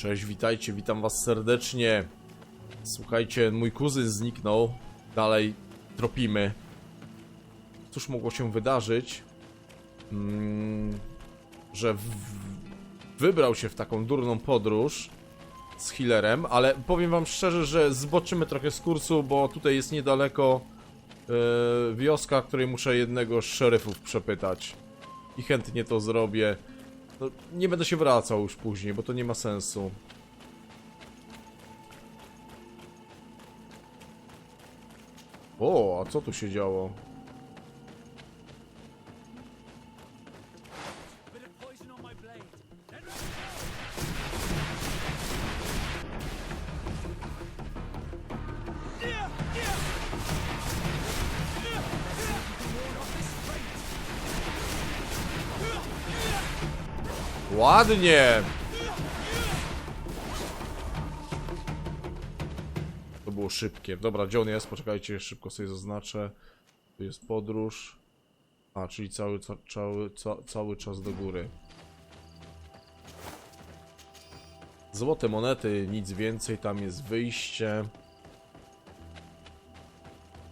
Cześć, witajcie, witam was serdecznie. Słuchajcie, mój kuzyn zniknął. Dalej tropimy. Cóż mogło się wydarzyć? Że wybrał się w taką durną podróż z healerem, ale powiem wam szczerze, że zboczymy trochę z kursu, bo tutaj jest niedaleko wioska, której muszę jednego z szeryfów przepytać. I chętnie to zrobię. No, nie będę się wracał już później, bo to nie ma sensu. O, a co tu się działo? Ładnie! To było szybkie. Dobra, gdzie on jest? Poczekajcie, szybko sobie zaznaczę. Tu jest podróż. A, czyli cały czas do góry. Złote monety, nic więcej. Tam jest wyjście.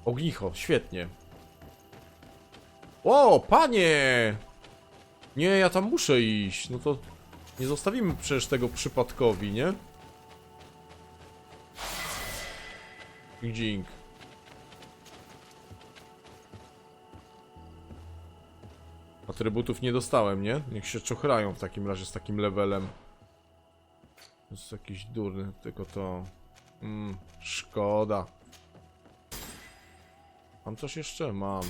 Ognicho, świetnie. O, panie! Nie, ja tam muszę iść. No to nie zostawimy przecież tego przypadkowi, nie? Dźwięk. Atrybutów nie dostałem, nie? Niech się czochrają w takim razie z takim levelem. To jest jakiś durny, tylko to... szkoda. Mam coś jeszcze? Mam.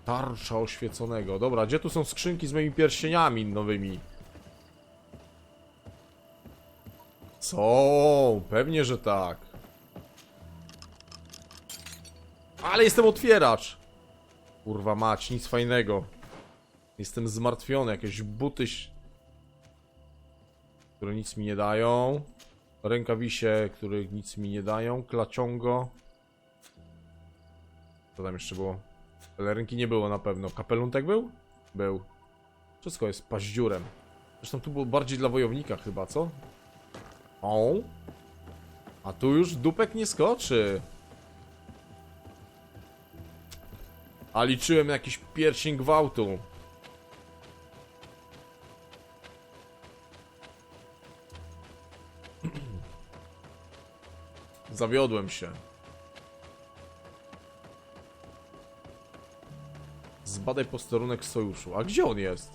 Tarcza oświeconego. Dobra, gdzie tu są skrzynki z moimi pierścieniami nowymi? Są, pewnie, że tak. Ale jestem otwieracz. Kurwa mać, nic fajnego. Jestem zmartwiony, jakieś buty, które nic mi nie dają. Rękawisie, które nic mi nie dają. Klaciągo. Co tam jeszcze było? Pelerynki nie było na pewno. Kapeluntek był? Był. Wszystko jest paździurem. Zresztą tu było bardziej dla wojownika chyba, co? O! A tu już dupek nie skoczy. A liczyłem na jakiś pierścień gwałtu. Zawiodłem się. Zbadaj posterunek sojuszu. A gdzie on jest?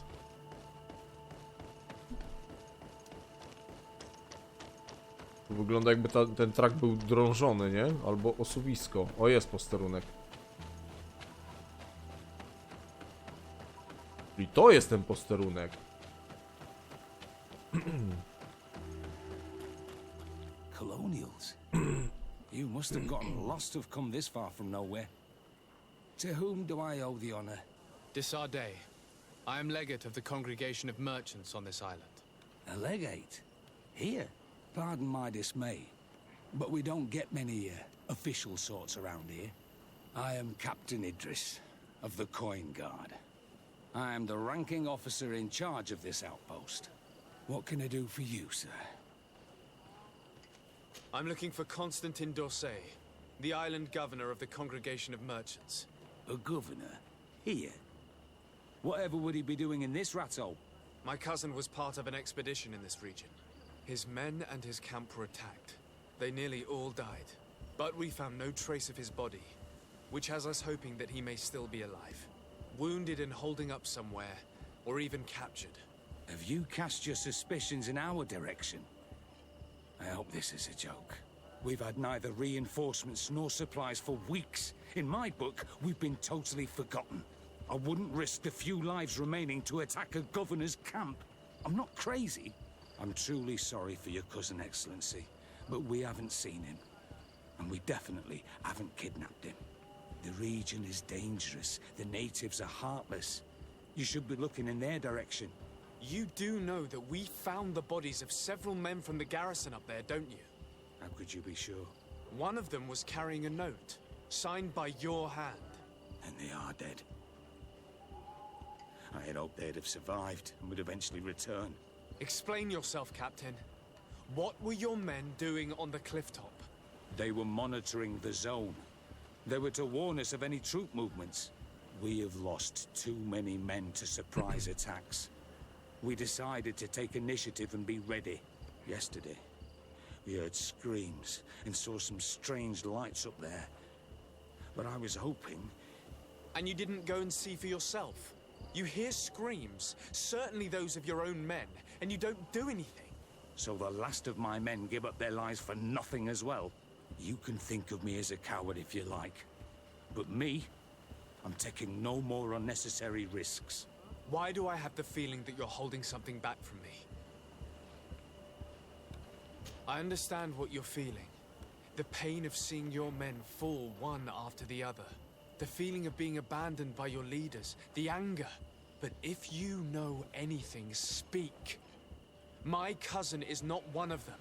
To wygląda jakby ten trakt był drążony, nie? Albo osuwisko. O, jest posterunek. I to jest ten posterunek. Colonials. You must have gotten lost to have come this far from nowhere. To whom do I owe the honor? De Sardet. I am legate of the congregation of merchants on this island. A legate? Here? Pardon my dismay, but we don't get many official sorts around here. I am Captain Idris of the Coin Guard. I am the ranking officer in charge of this outpost. What can I do for you, sir? I'm looking for Constantin d'Orsay, the island governor of the congregation of merchants. A governor? Here? Whatever would he be doing in this rat hole? My cousin was part of an expedition in this region. His men and his camp were attacked. They nearly all died. But we found no trace of his body, which has us hoping that he may still be alive. Wounded and holding up somewhere, or even captured. Have you cast your suspicions in our direction? I hope this is a joke. We've had neither reinforcements nor supplies for weeks. In my book, we've been totally forgotten. I wouldn't risk the few lives remaining to attack a governor's camp. I'm not crazy. I'm truly sorry for your cousin, Excellency, but we haven't seen him. And we definitely haven't kidnapped him. The region is dangerous. The natives are heartless. You should be looking in their direction. You do know that we found the bodies of several men from the garrison up there, don't you? How could you be sure? One of them was carrying a note, signed by your hand. And they are dead. I had hoped they'd have survived and would eventually return. Explain yourself, Captain. What were your men doing on the cliff top? They were monitoring the zone. They were to warn us of any troop movements. We have lost too many men to surprise attacks. We decided to take initiative and be ready. Yesterday, we heard screams and saw some strange lights up there. But I was hoping... And you didn't go and see for yourself? You hear screams, certainly those of your own men, and you don't do anything. So the last of my men give up their lives for nothing as well? You can think of me as a coward if you like. But me, I'm taking no more unnecessary risks. Why do I have the feeling that you're holding something back from me? I understand what you're feeling. The pain of seeing your men fall one after the other. The feeling of being abandoned by your leaders. The anger. But if you know anything, speak. My cousin is not one of them.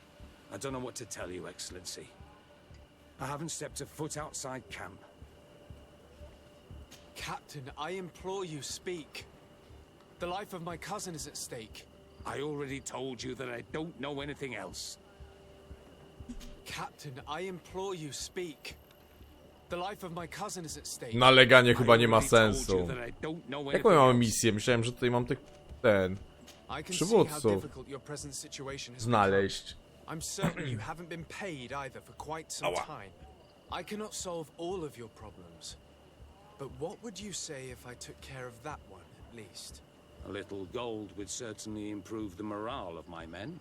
I don't know what to tell you, Excellency. I haven't stepped a foot outside camp. Captain, I implore you, speak. The life of my cousin is at stake. I already told you that I don't know anything else. Captain, I implore you, speak. The life of my cousin is at stake. Naleganie chyba nie ma I already told sensu. you that I don't know Jaką anything ja mam else. misję? Myślałem, że tutaj mam ten... I can see how przywódców difficult your present situation has znaleźć. become. I'm certain you haven't been paid either for quite some time. I cannot solve all of your problems. But what would you say if I took care of that one, at least? A little gold would certainly improve the morale of my men.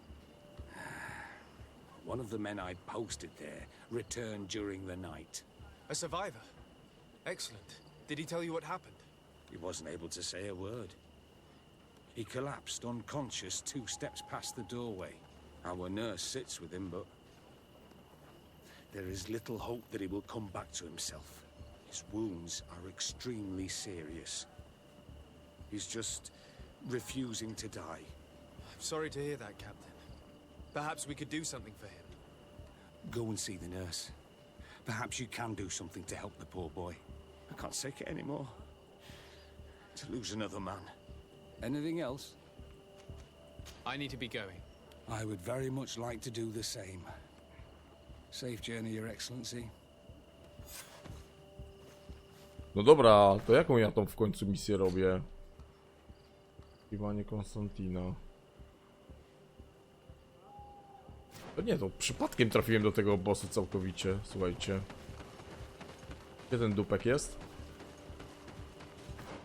One of the men I'd posted there returned during the night. A survivor? Excellent. Did he tell you what happened? He wasn't able to say a word. He collapsed unconscious 2 steps past the doorway. Our nurse sits with him, but there is little hope that he will come back to himself. His wounds are extremely serious. He's just refusing to die. I'm sorry to hear that, Captain. Perhaps we could do something for him. Go and see the nurse. Perhaps you can do something to help the poor boy. I can't take it anymore. To lose another man. Anything else? I need to be going. I would very much like to do the same. Safe journey, Your Excellency. No dobra, to jaką ja tą w końcu misję robię? Poszukiwanie Konstantina. To nie, to przypadkiem trafiłem do tego bossu całkowicie, słuchajcie. Gdzie ten dupek jest?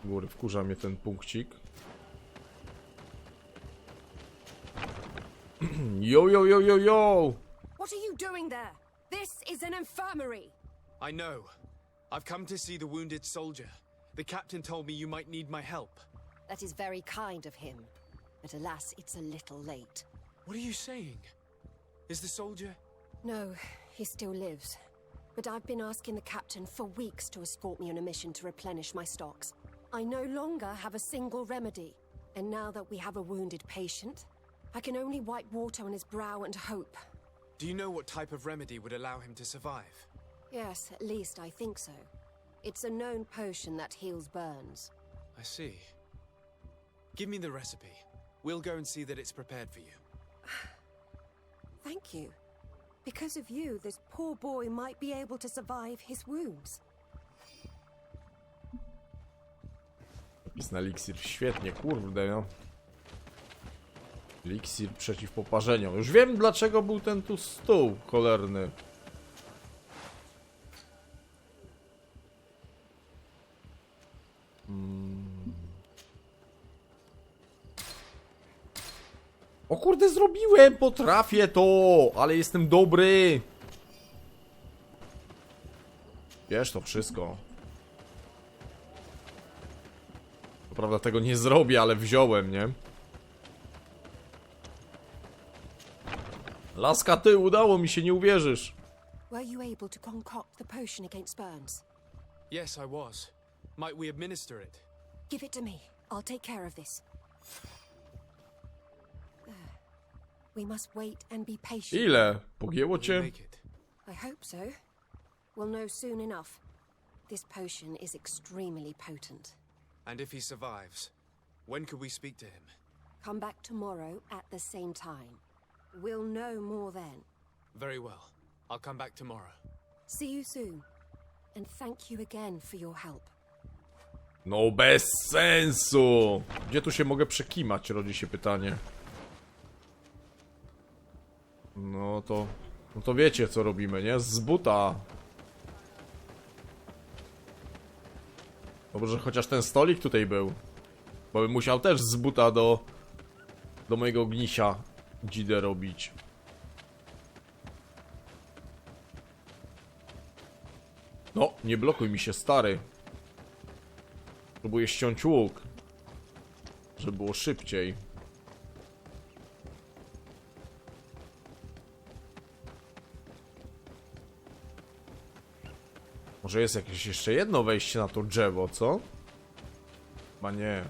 W góry wkurza mnie ten punkcik. Yo, yo, yo, yo, yo! What are you doing there? This is an infirmary. I know. I've come to see the wounded soldier. The captain told me you might need my help. That is very kind of him. But alas, it's a little late. What are you saying? Is the soldier... No, he still lives. But I've been asking the captain for weeks to escort me on a mission to replenish my stocks. I no longer have a single remedy. And now that we have a wounded patient, I can only wipe water on his brow and hope. Do you know what type of remedy would allow him to survive? Yes, at least I think so. It's a known potion that heals burns. I see. Give me the recipe. We'll go and see that it's prepared for you. Thank you. Because of you, this poor boy might be able to survive his wounds. Napis na eliksir, świetnie, kurde, no. Eliksir przeciw poparzeniom. Już wiem, dlaczego był ten tu stół cholerny. O kurde, zrobiłem! Potrafię to! Ale jestem dobry! Wiesz to wszystko. Co prawda tego nie zrobię, ale wziąłem, nie? Laska, ty, udało mi się, nie uwierzysz. Were you able to concoct the potion against burns? Yes, I was. Might we administer it? Give it to me. I'll take care of this. There. We must wait and be patient. Ile? Pogięło Will you cię? make it? I hope so. We'll know soon enough. This potion is extremely potent. And if he survives, when could we speak to him? Come back tomorrow at the same time. We'll know more then. Very well. I'll come back tomorrow. See you soon. And thank you again for your help. No bez sensu! Gdzie tu się mogę przekimać, rodzi się pytanie. No to wiecie co robimy, nie? Z buta. Dobrze, że chociaż ten stolik tutaj był. Bo bym musiał też z buta do mojego gnisia dzidę robić. No, nie blokuj mi się, stary. Próbuję ściąć łuk, żeby było szybciej. Może jest jakieś jeszcze jedno wejście na to drzewo, co? Chyba nie.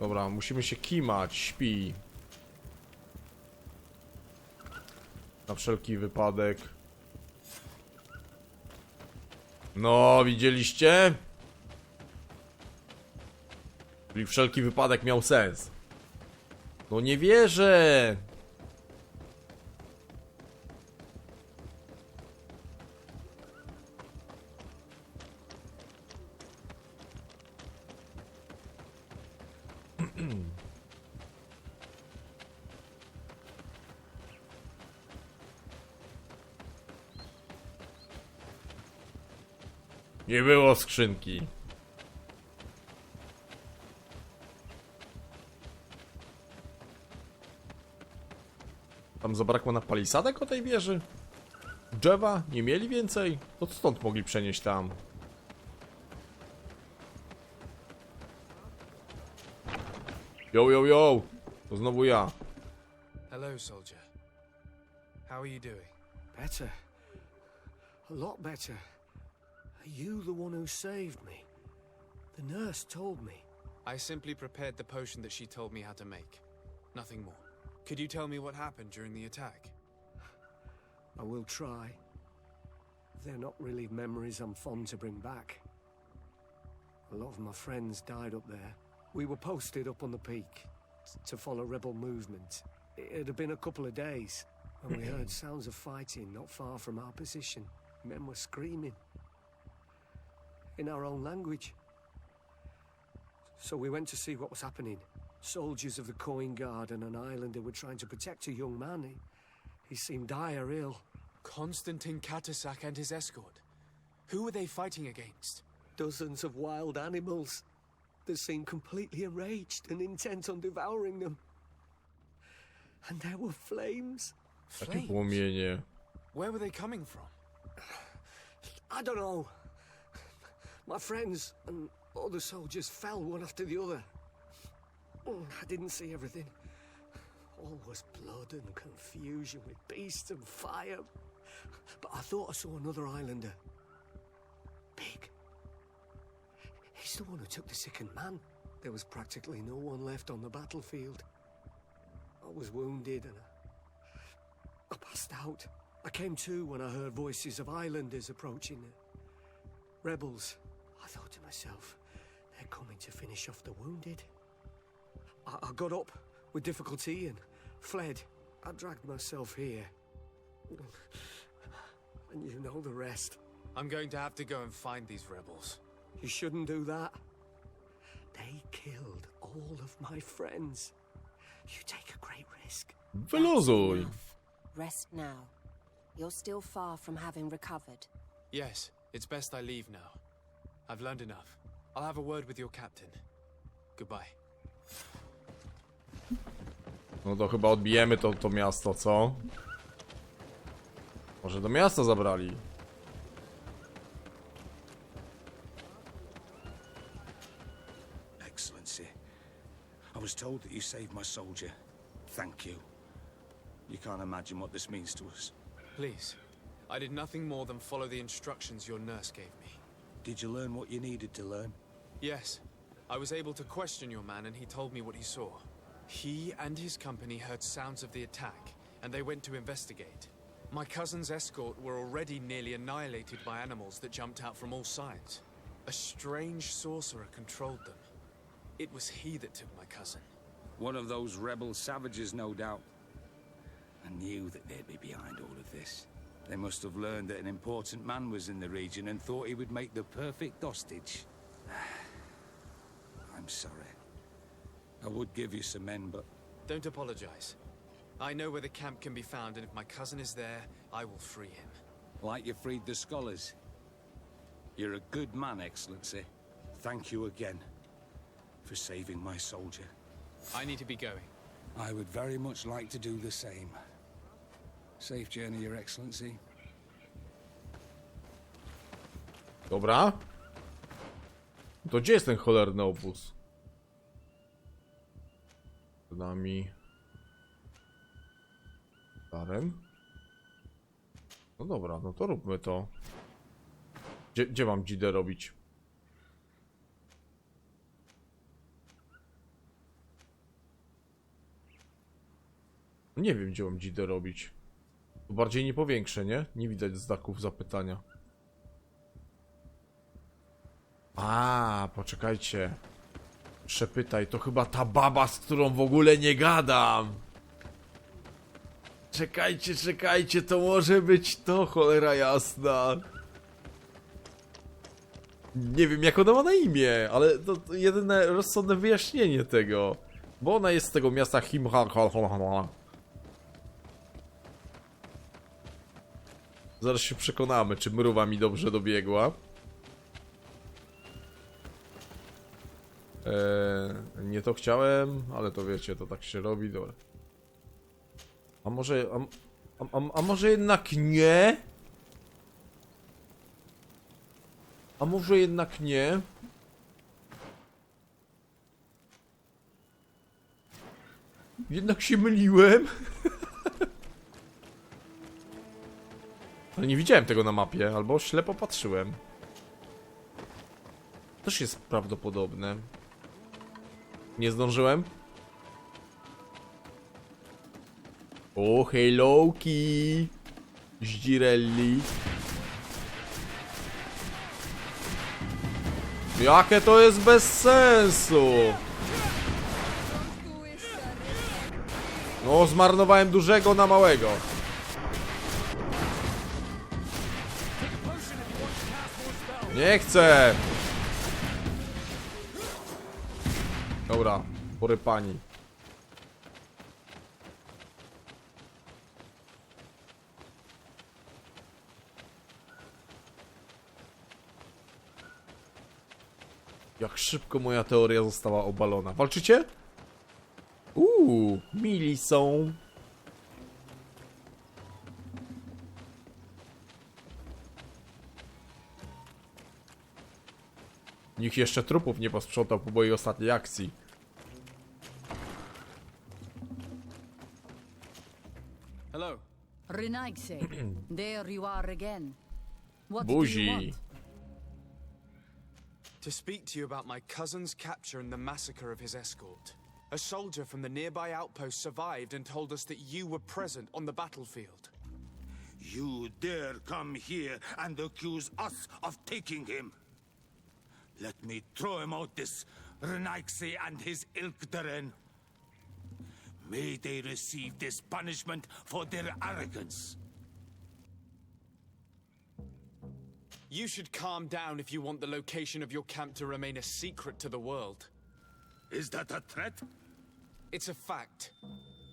Dobra, musimy się kimać, śpi. Na wszelki wypadek. No, widzieliście? Czyli wszelki wypadek miał sens. No nie wierzę! Nie było skrzynki. Tam zabrakło na palisadek o tej wieży? Drzewa? Nie mieli więcej? To stąd mogli przenieść tam. Yo. To znowu ja. Hello, soldier. How are you doing? Better. A lot better. Are you the one who saved me? The nurse told me. I simply prepared the potion that she told me how to make. Nothing more. Could you tell me what happened during the attack? I will try. They're not really memories I'm fond to bring back. A lot of my friends died up there. We were posted up on the peak to follow rebel movement. It had been a couple of days when we heard sounds of fighting not far from our position. Men were screaming in our own language. So we went to see what was happening. Soldiers of the Coin Guard and an islander were trying to protect a young man. He seemed dire ill. Konstantin Katasak and his escort. Who were they fighting against? Dozens of wild animals. They seemed completely enraged and intent on devouring them. And there were flames. Takie płomienie. Where were they coming from? I don't know. My friends and other soldiers fell one after the other. I didn't see everything. All was blood and confusion with beasts and fire. But I thought I saw another islander. Big. He's the one who took the sickened man. There was practically no one left on the battlefield. I was wounded and I passed out. I came to when I heard voices of islanders approaching. Rebels. I thought to myself, they're coming to finish off the wounded. I got up with difficulty and fled. I dragged myself here. And you know the rest. I'm going to have to go and find these rebels. You shouldn't do that. They killed all of my friends. You take a great risk. Wyluzuj. Enough. Rest now. You're still far from having recovered. Yes, it's best I leave now. I've learned enough. I'll have a word with your captain. Goodbye. No to chyba odbijemy to miasto, co? Może do miasta zabrali. Excellency, I was told that you saved my soldier. Thank you. You can't imagine what this means to us. Please. I did nothing more than follow the instructions your nurse gave me. Did you learn what you needed to learn? Yes. I was able to question your man and he told me what he saw. He and his company heard sounds of the attack, and they went to investigate. My cousin's escort were already nearly annihilated by animals that jumped out from all sides. A strange sorcerer controlled them. It was he that took my cousin. One of those rebel savages, no doubt. I knew that they'd be behind all of this. They must have learned that an important man was in the region and thought he would make the perfect hostage. I'm sorry. I would give you some men, but... Don't apologize. I know where the camp can be found, and if my cousin is there, I will free him. like you freed the scholars. You're a good man, Excellency. Thank you again for saving my soldier. I need to be going. I would very much like to do the same. Safe journey, Your Excellency. Dobra. To gdzie jest ten cholerny obóz? Z nami. Darem. No dobra, no to róbmy to. Gdzie mam dzidę robić? Nie wiem, gdzie mam dzidę robić. To bardziej nie powiększę, nie? Nie widać znaków zapytania. A, poczekajcie. Przepytaj, to chyba ta baba, z którą w ogóle nie gadam. Czekajcie, czekajcie, to może być to, cholera jasna. Nie wiem, jak ona ma na imię, ale to jedyne rozsądne wyjaśnienie tego. Bo ona jest z tego miasta Zaraz się przekonamy, czy mruwa mi dobrze dobiegła. Nie to chciałem, ale to wiecie, to tak się robi, dobra. A może jednak nie? A może jednak nie? Jednak się myliłem. Ale nie widziałem tego na mapie, albo ślepo patrzyłem. Też jest prawdopodobne. Nie zdążyłem? O, helloki! Zdzirelli. Jakie to jest bez sensu! No, zmarnowałem dużego na małego. Nie chcę! Dobra, porypani. Jak szybko moja teoria została obalona. Walczycie? Mili są. Nikt jeszcze trupów nie posprzątał po mojej ostatniej akcji. Hello. Renaigse, there you are again. What do you Buzi. want? To speak to you about my cousin's capture and the massacre of his escort. A soldier from the nearby outpost survived and told us that you were present on the battlefield. You dare come here and accuse us of taking him? Let me throw him out this Renaigse and his Ilkdaren. May they receive this punishment for their arrogance. You should calm down if you want the location of your camp to remain a secret to the world. Is that a threat? It's a fact.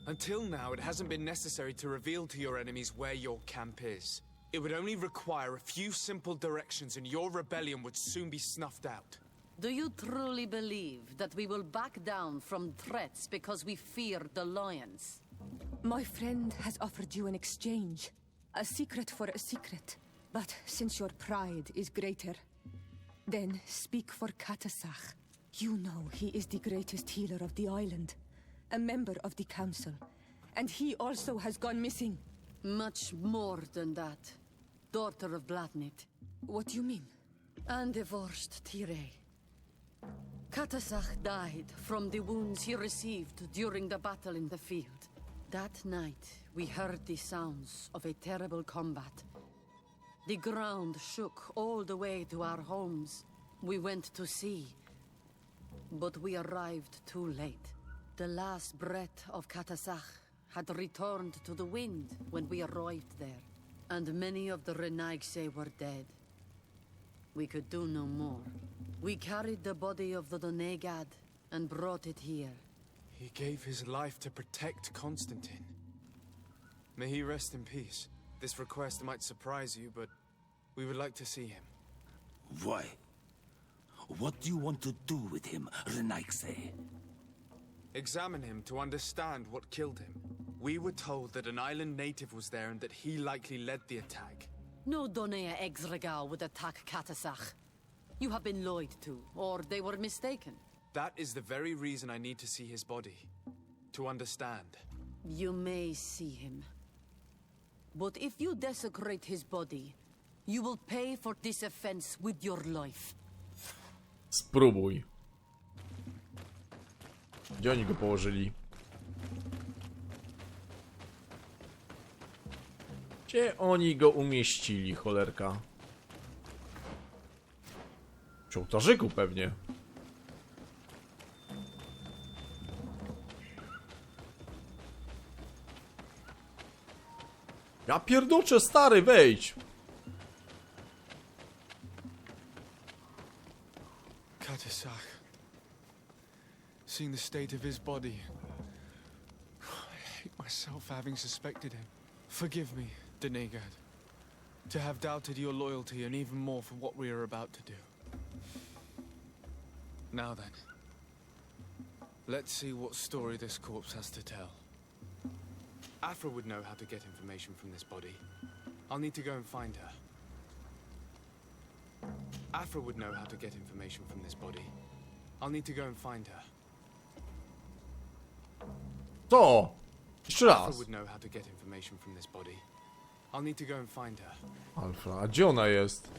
Until now, it hasn't been necessary to reveal to your enemies where your camp is. It would only require a few simple directions and your rebellion would soon be snuffed out. Do you truly believe that we will back down from threats because we fear the lions? My friend has offered you an exchange. A secret for a secret. But since your pride is greater, then speak for Katasach. You know he is the greatest healer of the island. A member of the council. And he also has gone missing. Much more than that. Daughter of Blatnit. What do you mean? And divorced Tire. Katasach died from the wounds he received during the battle in the field. That night, we heard the sounds of a terrible combat. The ground shook all the way to our homes. We went to see. but we arrived too late. The last breath of Katasach had returned to the wind when we arrived there, and many of the Renaigse were dead. We could do no more. We carried the body of the Donegad and brought it here. He gave his life to protect Constantine. May he rest in peace. This request might surprise you, but we would like to see him. Why? What do you want to do with him, Renaigse? Examine him to understand what killed him. We were told that an island native was there and that he likely led the attack. No Donea Exregal would attack Katasach. You have been lied to, or they were mistaken. That is the very reason I need to see his body. To understand. You may see him. But if you desecrate his body, you will pay for this offense with your life. Spróbuj. Gdzie oni go położyli? Gdzie oni go umieścili, cholerka? Przy ołtarzyku pewnie. Ja pierdoczę, stary, wejdź! Katasach. Seeing the state of his body. I hate myself for having suspected him. Forgive me, Donegad. To have doubted your loyalty and even more for what we are about to do. Now then. Let's see what story this corpse has to tell. Afra would know how to get information from this body. I'll need to go and find her. Afra would know how to get information from this body. I'll need to go and find her. To! Jeszcze Afra raz. would know how to get information from this body. I'll need to go and find her. Alfa, a gdzie ona jest?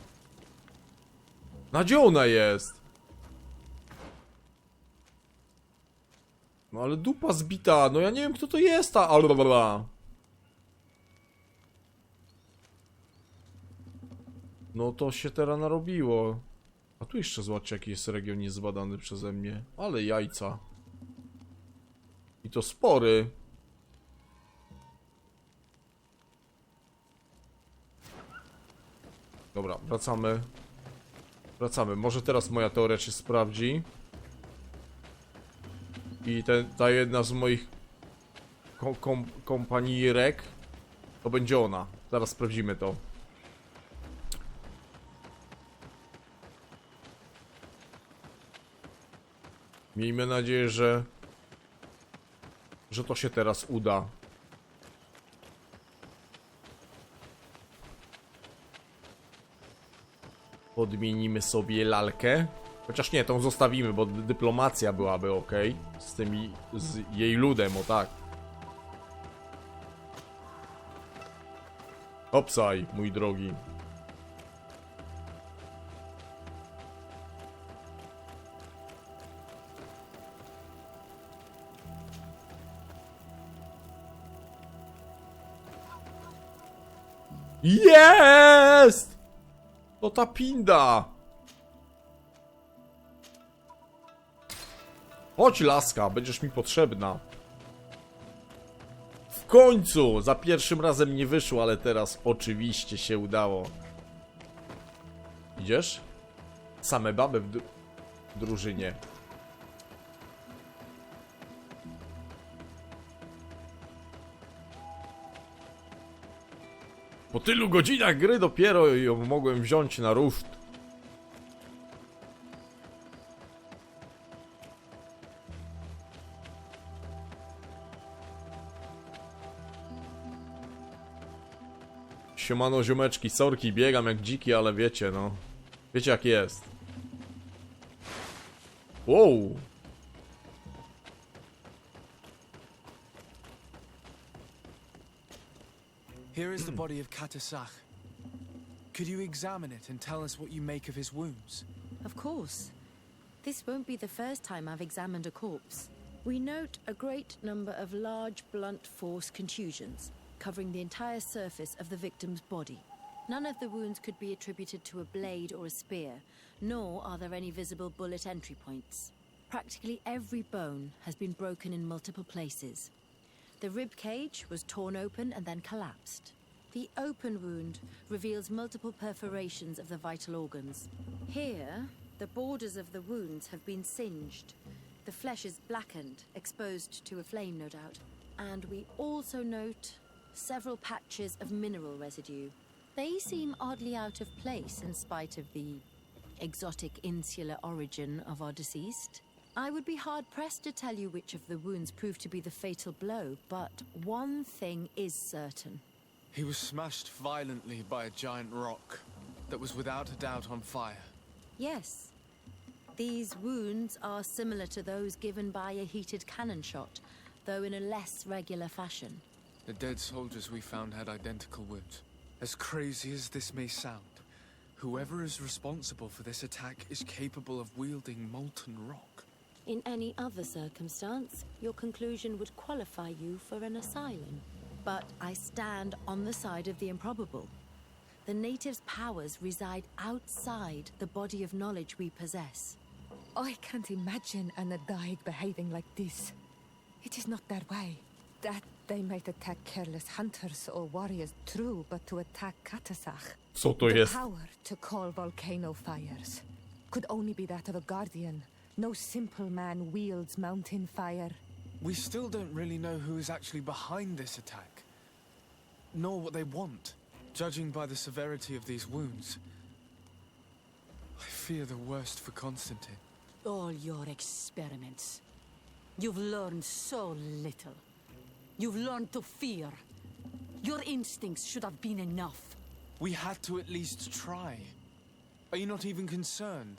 A gdzie ona jest? No ale dupa zbita, no ja nie wiem kto to jest ta... No to się teraz narobiło. A tu jeszcze zobaczcie jaki jest region niezbadany przeze mnie. Ale jajca. I to spory. Dobra, wracamy. Wracamy. Może teraz moja teoria się sprawdzi. I ta jedna z moich kompanierek to będzie ona. Zaraz sprawdzimy to. Miejmy nadzieję, że to się teraz uda. Podmienimy sobie lalkę. Chociaż nie, tą zostawimy, bo dyplomacja byłaby ok. Z jej ludem, o tak. Opsaj, mój drogi. Jest! To ta pinda! Chodź laska, będziesz mi potrzebna. W końcu! Za pierwszym razem nie wyszło, ale teraz oczywiście się udało. Idziesz? Same baby w drużynie. Po tylu godzinach gry dopiero ją mogłem wziąć na ruszt. Siemano ziomeczki, sorki, biegam jak dziki, ale wiecie no. Wiecie jak jest. Wow. Here is the body of Katasach. Could you examine it and tell us what you make of his wounds? Of course. This won't be the first time I've examined a corpse. We note a great number of large, blunt force contusions, covering the entire surface of the victim's body. None of the wounds could be attributed to a blade or a spear, nor are there any visible bullet entry points. practically every bone has been broken in multiple places. The rib cage was torn open and then collapsed. The open wound reveals multiple perforations of the vital organs. Here, the borders of the wounds have been singed. The flesh is blackened, exposed to a flame, no doubt. And we also note several patches of mineral residue. They seem oddly out of place in spite of the exotic insular origin of our deceased. I would be hard-pressed to tell you which of the wounds proved to be the fatal blow, but one thing is certain. He was smashed violently by a giant rock that was without a doubt on fire. Yes. These wounds are similar to those given by a heated cannon shot, though in a less regular fashion. The dead soldiers we found had identical wounds. As crazy as this may sound, whoever is responsible for this attack is capable of wielding molten rock. In any other circumstance, your conclusion would qualify you for an asylum. But I stand on the side of the improbable. The natives' powers reside outside the body of knowledge we possess. I can't imagine an Adaig behaving like this. It is not their way. That they might attack careless hunters or warriors, true, but to attack Katasach. Co to The jest? power to call volcano fires could only be that of a guardian. No simple man wields mountain fire. We still don't really know who is actually behind this attack, nor what they want. Judging by the severity of these wounds, I fear the worst for Constantine. All your experiments. You've learned so little. You've learned to fear. Your instincts should have been enough. We had to at least try. Are you not even concerned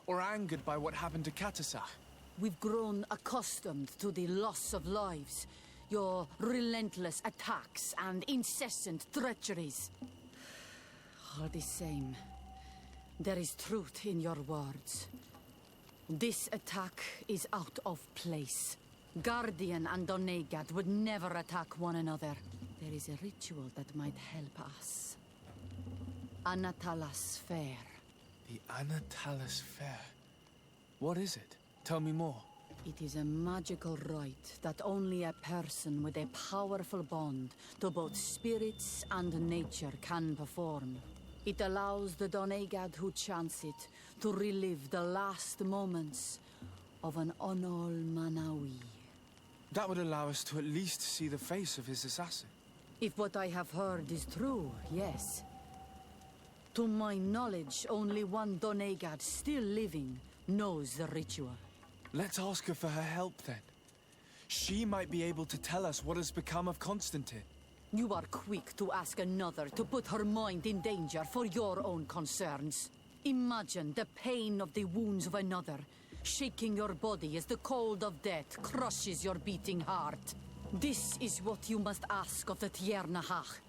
or angered by what happened to Katasach? We've grown accustomed to the loss of lives, your relentless attacks and incessant treacheries. All the same, there is truth in your words. This attack is out of place. Guardian and Donegad would never attack one another. There is a ritual that might help us. Anatalas Fair. The Anatalas Fair. What is it? Tell me more. It is a magical rite that only a person with a powerful bond to both spirits and nature can perform. It allows the Donegad who chants it to relive the last moments of an Onol Manawi. That would allow us to at least see the face of his assassin. If what I have heard is true, yes. To my knowledge, only one Donegad still living knows the ritual. Let's ask her for her help then. She might be able to tell us what has become of Constantine. You are quick to ask another to put her mind in danger for your own concerns. Imagine the pain of the wounds of another, shaking your body as the cold of death crushes your beating heart. This is what you must ask of the Tiernahach.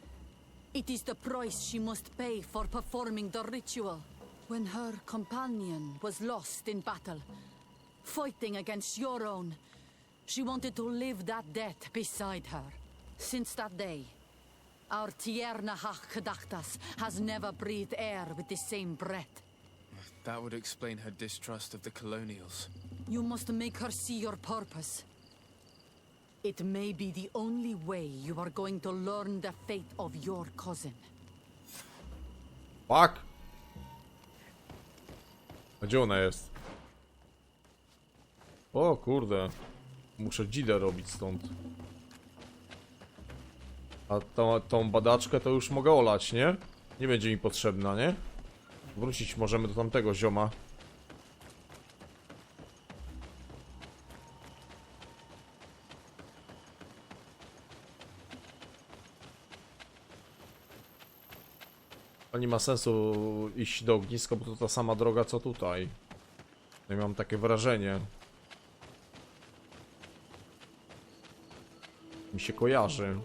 It is the price she must pay for performing the ritual. When her companion was lost in battle, fighting against your own, she wanted to live that death beside her. Since that day, our Tiernahach Kadachtas has never breathed air with the same breath. That would explain her distrust of the colonials. You must make her see your purpose. It may be the only way you are going to learn the fate of your cousin. Fuck! A gdzie ona jest? O kurde. Muszę dzidę robić stąd. A tą badaczkę to już mogę olać, nie? Nie będzie mi potrzebna, nie? Wrócić możemy do tamtego zioma. To nie ma sensu iść do ogniska, bo to ta sama droga co tutaj. Ja mam takie wrażenie. Mi się kojarzy.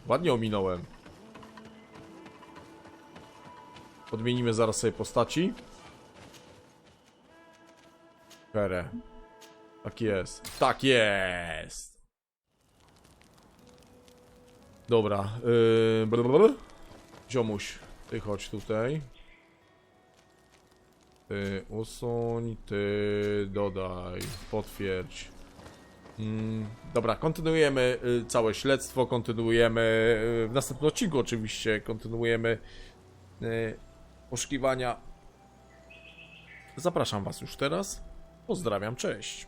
Ładnie ominąłem. Podmienimy zaraz sobie postaci. Kere. Tak jest. Tak jest! Dobra. Ziomuś, ty chodź tutaj. Ty usuń, ty dodaj, potwierdź. Dobra, kontynuujemy całe śledztwo, kontynuujemy w następnym odcinku oczywiście, kontynuujemy poszukiwania. Zapraszam was już teraz. Pozdrawiam, cześć.